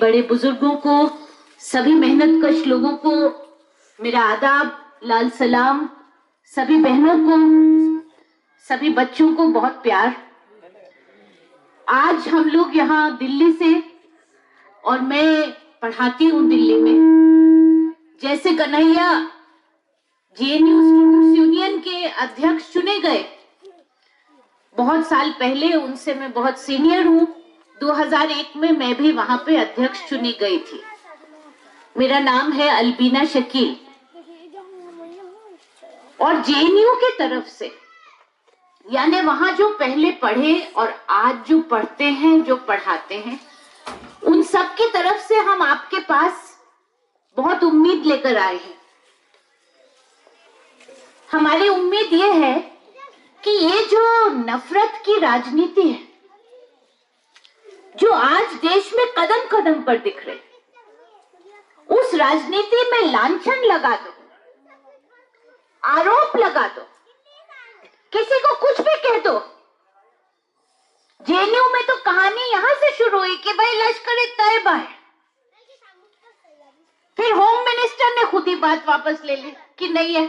बड़े बुजुर्गों को, सभी मेहनतकश लोगों को मेरा आदाब, लाल सलाम, सभी बहनों को, सभी बच्चों को बहुत प्यार। आज हम लोग यहाँ दिल्ली से, और मैं पढ़ाती हूँ दिल्ली में, जैसे कन्हैया जेएनयू स्टूडेंट्स यूनियन के अध्यक्ष चुने गए बहुत साल पहले, उनसे मैं बहुत सीनियर हूँ। 2001 में मैं भी वहां पे अध्यक्ष चुनी गई थी। मेरा नाम है अलबीना शकील। और जेएनयू की तरफ से, यानी वहां जो पहले पढ़े और आज जो पढ़ते हैं, जो पढ़ाते हैं, उन सब की तरफ से हम आपके पास बहुत उम्मीद लेकर आए हैं। हमारी उम्मीद ये है कि ये जो नफरत की राजनीति है, जो आज देश में कदम कदम पर दिख रही, उस राजनीति में लांछन लगा दो, आरोप लगा दो, किसी को कुछ भी कह दो। जेएनयू में तो कहानी यहां से शुरू हुई कि भाई लश्कर-ए-तैयबा है, फिर होम मिनिस्टर ने खुद ही बात वापस ले ली कि नहीं है,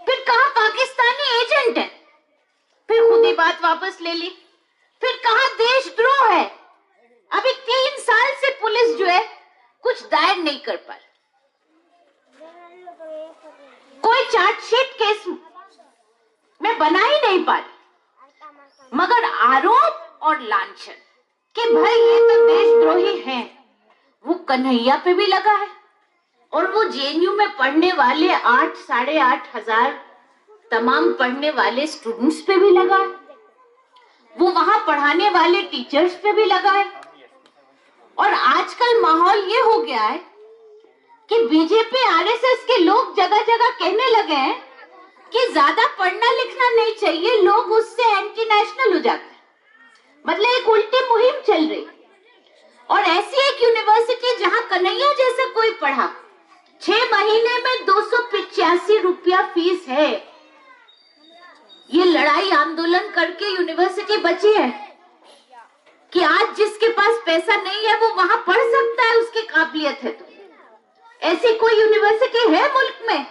फिर कहा पाकिस्तानी एजेंट है, फिर खुद ही बात वापस ले ली, फिर कहा देशद्रोह है। अभी 3 साल से पुलिस जो है कुछ दायर नहीं कर पा रही, कोई चार्जशीट केस में बना ही नहीं पा रही, मगर आरोप और लांछन कि भाई ये तो देशद्रोही हैं, वो कन्हैया पे भी लगा है। और वो जेएनयू में पढ़ने वाले 8 साढ़े 8 हजार तमाम पढ़ने वाले स्टूडेंट्स पे भी लगा है, वो वहां पढ़ाने वाले टीचर्स पे भी लगा है। और आजकल माहौल ये हो गया है कि बीजेपी आरएसएस के लोग जगह जगह कहने लगे हैं कि ज्यादा पढ़ना लिखना नहीं चाहिए, लोग उससे एंटी नेशनल हो जाते हैं। मतलब एक उल्टी मुहिम चल रही। और ऐसी एक यूनिवर्सिटी जहां कन्हैया जैसा कोई पढ़ा, 6 महीने में 285 रुपया फीस है। ये लड़ाई आंदोलन करके यूनिवर्सिटी बची है कि आज जिसके पास पैसा नहीं है वो वहां पढ़ सकता है, उसकी काबिलियत है। तो ऐसी कोई यूनिवर्सिटी है मुल्क में?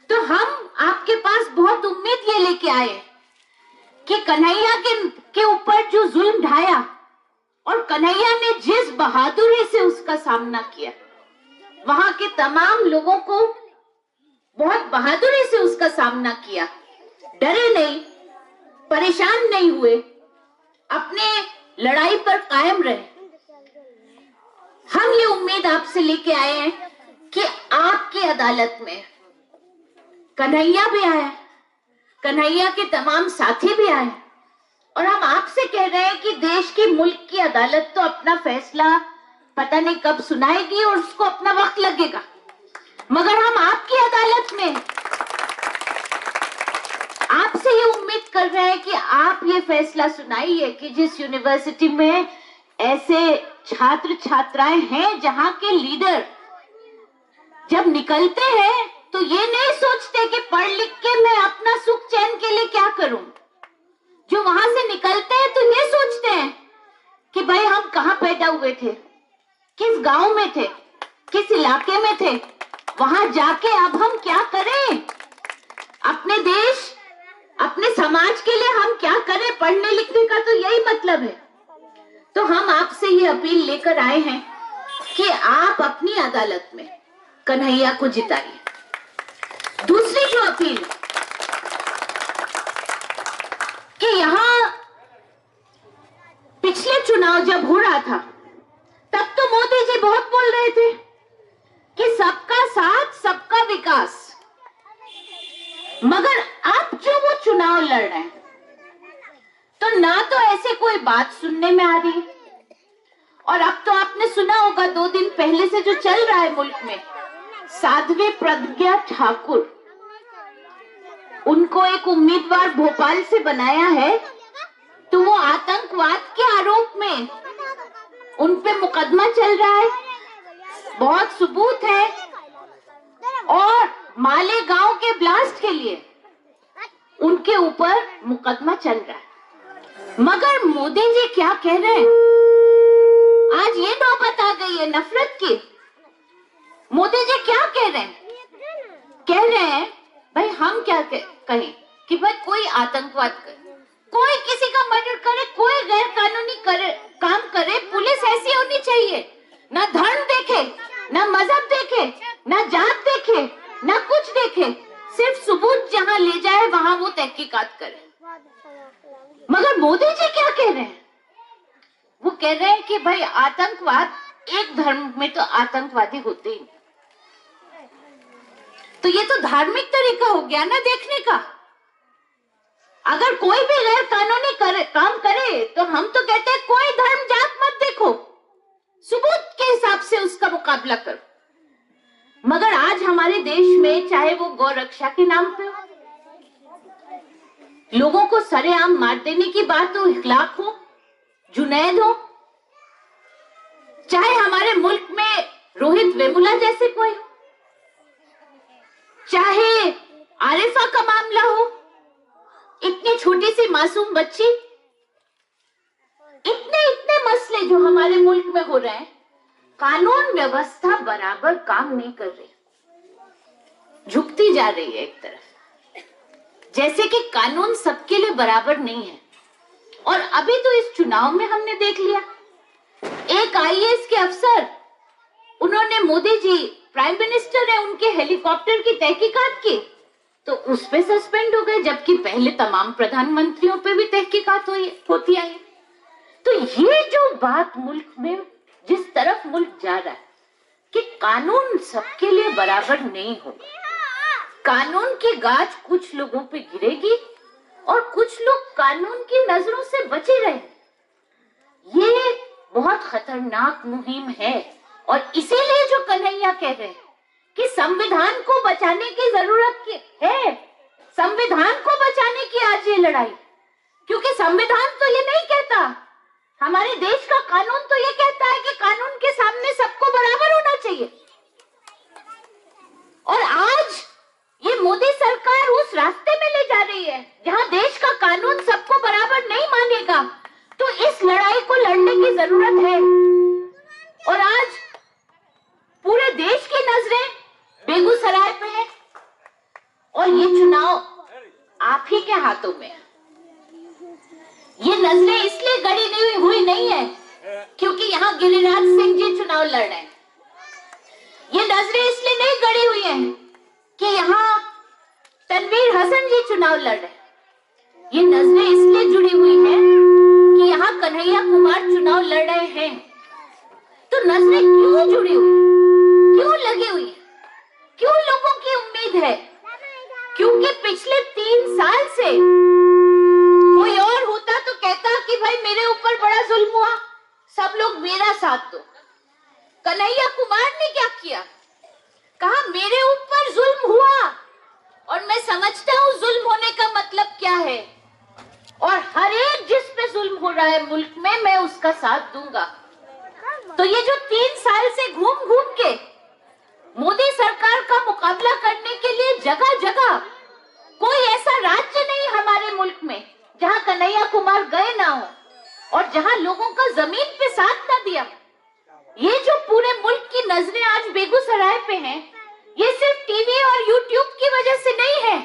तो हम आपके पास बहुत उम्मीद ये लेके आए कि कन्हैया के ऊपर जो जुल्म ढाया और कन्हैया ने जिस बहादुरी से उसका सामना किया, वहां के तमाम लोगों को बहुत बहादुरी से उसका सामना किया, डरे नहीं, परेशान नहीं हुए, अपने लड़ाई पर कायम रहे। हम ये उम्मीद आपसे लेके आए हैं कि आपकी अदालत में कन्हैया भी आया, कन्हैया के तमाम साथी भी आए, और हम आपसे कह रहे हैं कि देश की, मुल्क की अदालत तो अपना फैसला पता नहीं कब सुनाएगी और उसको अपना वक्त लगेगा, मगर हम आपकी अदालत में आपसे ये उम्मीद कर रहे हैं कि आप ये फैसला सुनाइए कि जिस यूनिवर्सिटी में ऐसे छात्र छात्राएं हैं जहां के लीडर जब निकलते हैं तो ये नहीं सोचते कि पढ़ लिख के मैं अपना सुख चैन के लिए क्या करूं, जो वहां से निकलते हैं तो ये सोचते हैं कि भाई हम कहां पैदा हुए थे, किस गांव में थे, किस इलाके में थे, वहां जाके अब हम क्या करें, अपने देश, अपने समाज के लिए हम क्या करें। पढ़ने लिखने का तो यही मतलब है। तो हम आपसे ये अपील लेकर आए हैं कि आप अपनी अदालत में कन्हैया को जिताइए। दूसरी जो अपील कि यहाँ पिछले चुनाव जब हो रहा था तब तो मोदी जी बहुत बोल रहे थे कि सबका साथ सबका विकास, मगर अब जो वो चुनाव लड़ रहे हैं तो ना तो ऐसे कोई बात सुनने में आ रही है। और अब तो आपने सुना होगा 2 दिन पहले से जो चल रहा है मुल्क में, साध्वी प्रज्ञा ठाकुर, उनको एक उम्मीदवार भोपाल से बनाया है, तो वो आतंकवाद के आरोप में उन पे मुकदमा चल रहा है, बहुत सबूत है। और मालेगांव के ब्लास्ट के लिए उनके ऊपर मुकदमा चल रहा है। मगर मोदी जी क्या कह रहे हैं, आज ये गई है नफरत की। मोदी जी क्या कह रहे हैं? कह रहे हैं भाई हम क्या कहें कि भाई कोई आतंकवाद करे, कोई किसी का मर्डर करे, कोई गैर कानूनी काम करे, पुलिस ऐसी होनी चाहिए, ना धर्म देखे, ना मजहब देखे, ना जात देखे, ना कुछ देखे, सिर्फ सबूत जहां ले जाए वहां वो तहकीकात करे। मगर मोदी जी क्या कह रहे हैं? वो कह रहे हैं कि भाई आतंकवाद, एक धर्म में तो आतंकवादी होते ही, तो ये तो धार्मिक तरीका हो गया ना देखने का। अगर कोई भी गैर कानूनी काम करे तो हम तो कहते हैं कोई धर्म जात मत देखो, सबूत के हिसाब से उसका मुकाबला करो। मगर आज हमारे देश में चाहे वो गौ रक्षा के नाम पे हो, लोगों को सरेआम मार देने की बात हो, इखलाक हो, जुनैद हो, चाहे हमारे मुल्क में रोहित वेमुला जैसे कोई हो, चाहे आरिफा का मामला हो, इतनी छोटी सी मासूम बच्ची, इतने इतने मसले जो हमारे मुल्क में हो रहे हैं, कानून व्यवस्था बराबर काम नहीं कर रही, झुकती जा रही है एक तरफ, जैसे कि कानून सबके लिए बराबर नहीं है। और अभी तो इस चुनाव में हमने देख लिया, एक आईएएस के अफसर, उन्होंने मोदी जी प्राइम मिनिस्टर है, उनके हेलीकॉप्टर की तहकीकात की तो उस पे सस्पेंड हो गए, जबकि पहले तमाम प्रधानमंत्रियों पे भी तहकीकात होती आई। तो ये जो बात मुल्क में, जिस तरफ मुल्क जा रहा है कि कानून सबके लिए बराबर नहीं होगा, कानून की गाज कुछ लोगों पे गिरेगी और कुछ लोग कानून की नजरों से बचे रहे, ये बहुत खतरनाक मुहिम है। और इसीलिए जो कन्हैया कह रहे हैं कि संविधान को बचाने की जरूरत है, संविधान को बचाने की आज ये लड़ाई, क्योंकि संविधान तो ये नहीं कहता, हमारे देश का कानून तो ये कहता है कि कानून के सामने सबको बराबर होना चाहिए। और आज ये मोदी सरकार उस रास्ते में ले जा रही है जहां देश का कानून सबको बराबर नहीं मानेगा, तो इस लड़ाई को लड़ने की जरूरत है। और आज पूरे देश की नजरें बेगूसराय पे है और ये चुनाव आप ही के हाथों में है। ये नजरें इसलिए गड़ी नहीं हुई नहीं है क्योंकि यहाँ गिरिराज सिंह जी चुनाव लड़ रहे हैं, ये नजरें इसलिए नहीं गड़ी हुई है कि यहाँ तनवीर हसन जी चुनाव लड़ रहे हैं, ये नजरें इसलिए जुड़ी हुई है कि यहाँ कन्हैया कुमार चुनाव लड़ रहे हैं। तो नजरें क्यों जुड़ी हुई, क्यों लगी हुई है, क्यों लोगों की उम्मीद है? क्योंकि पिछले 3 साल से कोई और होता तो कहता कि भाई मेरे ऊपर बड़ा जुल्म हुआ, सब लोग मेरा साथ दो। कन्हैया कुमार ने क्या किया? कहा मेरे ऊपर जुल्म हुआ और मैं समझता हूं जुल्म होने का मतलब क्या है, और हर एक जिस पे जुल्म हो रहा है मुल्क में मैं उसका साथ दूंगा। तो ये जो 3 साल से घूम घूम के मोदी सरकार का मुकाबला करने के लिए जगह जगह, कोई ऐसा राज्य नहीं हमारे मुल्क में जहां कन्हैया कुमार गए ना हो और जहां लोगों का जमीन पे साथ ना दिया। ये जो पूरे मुल्क की नजरें आज बेगूसराय पे हैं, ये सिर्फ टीवी और यूट्यूब की वजह से नहीं है,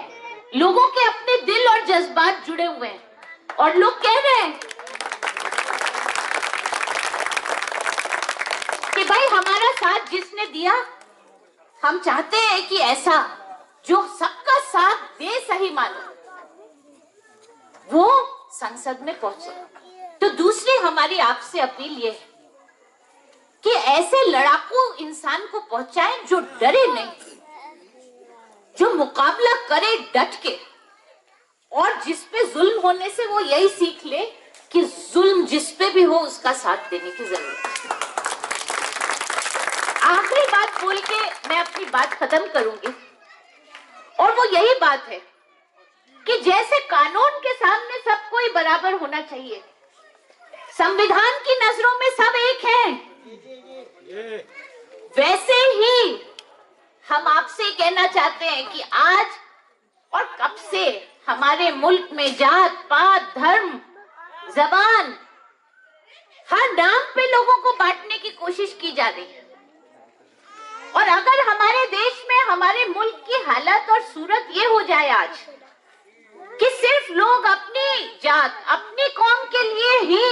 लोगों के अपने दिल और जज्बात जुड़े हुए हैं। और लोग कह रहे हैं कि भाई हमारा साथ जिसने दिया, हम चाहते हैं कि ऐसा जो सबका साथ दे, सही मानो, वो संसद में पहुंचे। तो दूसरी हमारी आपसे अपील ये है कि ऐसे लड़ाकू इंसान को पहुंचाएं जो डरे नहीं, जो मुकाबला करे डट के, और जिस पे जुल्म होने से वो यही सीख ले कि जुल्म जिस पे भी हो उसका साथ देने की जरूरत है। आखिरी बात बोल के मैं अपनी बात खत्म करूंगी, और वो यही बात है कि जैसे कानून के सामने सब कोई बराबर होना चाहिए, संविधान की नजरों में सब एक हैं, वैसे ही हम आपसे कहना चाहते हैं कि आज और कब से हमारे मुल्क में जात पात, धर्म, जबान, हर नाम पे लोगों को बांटने की कोशिश की जा रही है। और अगर हमारे देश में, हमारे मुल्क की हालत और सूरत ये हो जाए आज कि सिर्फ लोग अपनी जात, अपनी कौम के लिए ही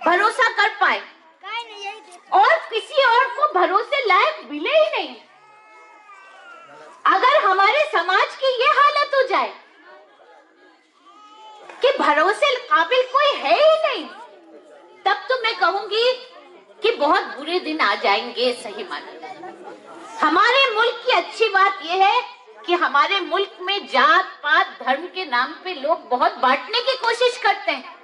भरोसा कर पाए और किसी और को भरोसे लायक मिले ही नहीं, अगर हमारे समाज की ये हालत हो जाए कि भरोसे काबिल कोई है ही नहीं, तब तो मैं कहूंगी कि बहुत बुरे दिन आ जाएंगे। सही माने हमारे मुल्क की अच्छी बात यह है कि हमारे मुल्क में जात पात धर्म के नाम पे लोग बहुत बांटने की कोशिश करते हैं,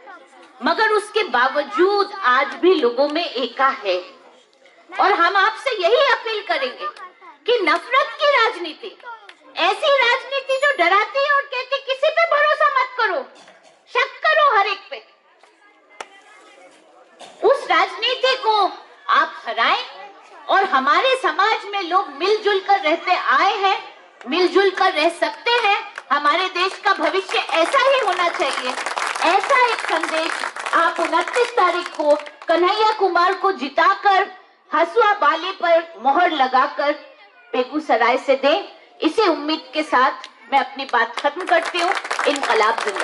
मगर उसके बावजूद आज भी लोगों में एका है। और हम आपसे यही अपील करेंगे कि नफरत की राजनीति, ऐसी राजनीति जो डराती है और कहती किसी पे भरोसा मत करो, शक करो हर एक पे, उस राजनीति को आप हराएं और हमारे समाज में लोग मिलजुल कर रहते आए हैं, मिलजुल कर रह सकते हैं। हमारे देश का भविष्य ऐसा ही होना चाहिए। ऐसा एक संदेश आप 29 तारीख को कन्हैया कुमार को जिताकर हसुआ बाले पर मोहर लगाकर बेगूसराय से दें। इसी उम्मीद के साथ मैं अपनी बात खत्म करती हूँ। इनकलाब जिंदाबाद।